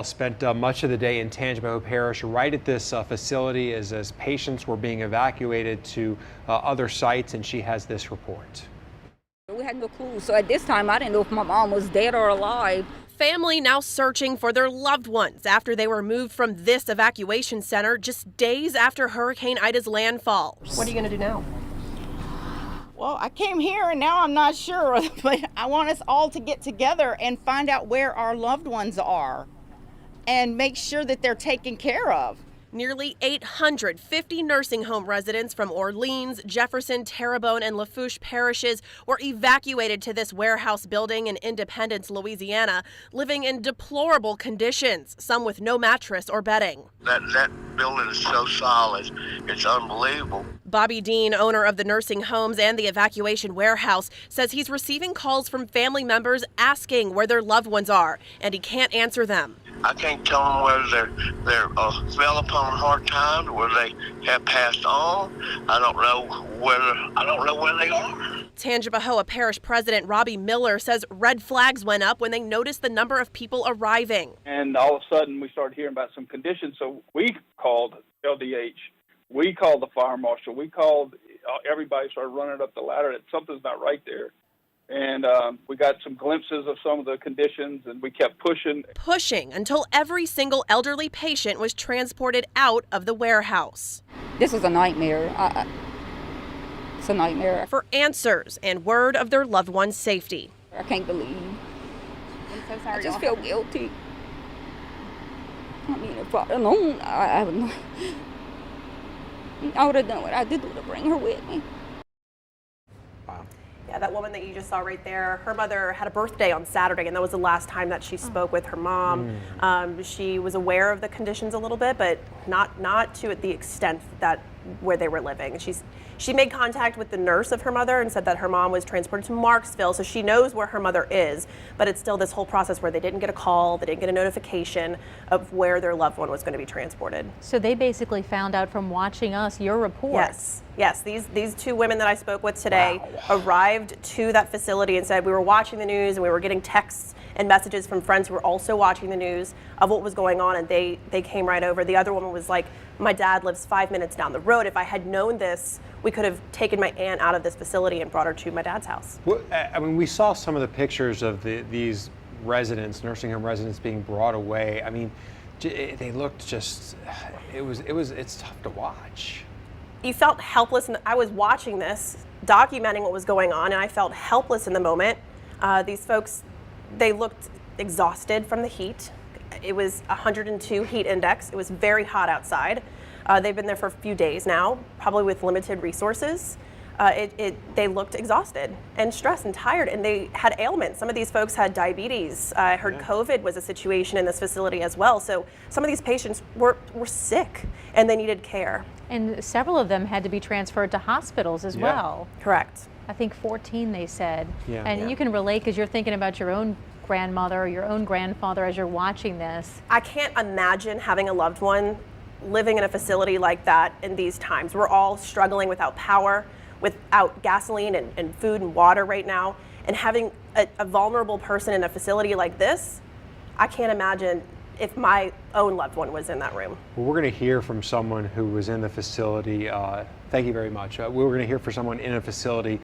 Spent much of the day in Tangipahoa Parish right at this facility as patients were being evacuated to other sites, and she has this report. We had no clue, so at this time I didn't know if my mom was dead or alive. Family now searching for their loved ones after they were moved from this evacuation center just days after Hurricane Ida's landfall. What are you going to do now? Well, I came here and now I'm not sure, but I want us all to get together and find out where our loved ones are and make sure that they're taken care of. Nearly 850 nursing home residents from Orleans, Jefferson, Terrebonne, and Lafourche parishes were evacuated to this warehouse building in Independence, Louisiana, living in deplorable conditions, some with no mattress or bedding. That building is so solid, it's unbelievable. Bobby Dean, owner of the nursing homes and the evacuation warehouse, says he's receiving calls from family members asking where their loved ones are, and he can't answer them. I can't tell them whether they're fell upon hard times, whether they have passed on. I don't know where they are. Tangipahoa Parish President Robbie Miller says red flags went up when they noticed the number of people arriving. And all of a sudden we started hearing about some conditions, so we called LDH. We called the fire marshal. We called, everybody started running up the ladder that something's not right there. And we got some glimpses of some of the conditions, and we kept pushing. Pushing until every single elderly patient was transported out of the warehouse. This is a nightmare. It's a nightmare. For answers and word of their loved one's safety. I can't believe. I'm so sorry. I just feel guilty. I mean, if I'd known, I would have done what I did to bring her with me. Wow. Yeah, that woman that you just saw right there, her mother had a birthday on Saturday, and that was the last time that she spoke with her mom. She was aware of the conditions a little bit, but not to the extent that where they were living. She made contact with the nurse of her mother and said that her mom was transported to Marksville, so she knows where her mother is, but it's still this whole process where they didn't get a call, they didn't get a notification of where their loved one was going to be transported. So they basically found out from watching us, your report. Yes. These two women that I spoke with today arrived to that facility and said we were watching the news and we were getting texts and messages from friends who were also watching the news of what was going on, and they came right over. The other woman was like, my dad lives 5 minutes down the road. If I had known this, we could have taken my aunt out of this facility and brought her to my dad's house. Well, I mean, we saw some of the pictures of these residents, nursing home residents, being brought away. I mean, they looked just, it's tough to watch. You felt helpless, and I was watching this, documenting what was going on, and I felt helpless in the moment. These folks, they looked exhausted from the heat. It was 102 heat index. It was very hot outside. They've been there for a few days now, probably with limited resources. They looked exhausted and stressed and tired, and they had ailments. Some of these folks had diabetes. I heard COVID was a situation in this facility as well. So some of these patients were sick and they needed care. And several of them had to be transferred to hospitals as well. Correct. I think 14 they said. Yeah. And you can relate because you're thinking about your own grandmother or your own grandfather as you're watching this. I can't imagine having a loved one living in a facility like that in these times. We're all struggling without power, without gasoline and food and water right now, and having a vulnerable person in a facility like this, I can't imagine if my own loved one was in that room. Well, we're going to hear from someone who was in the facility. Thank you very much. We're going to hear from someone in a facility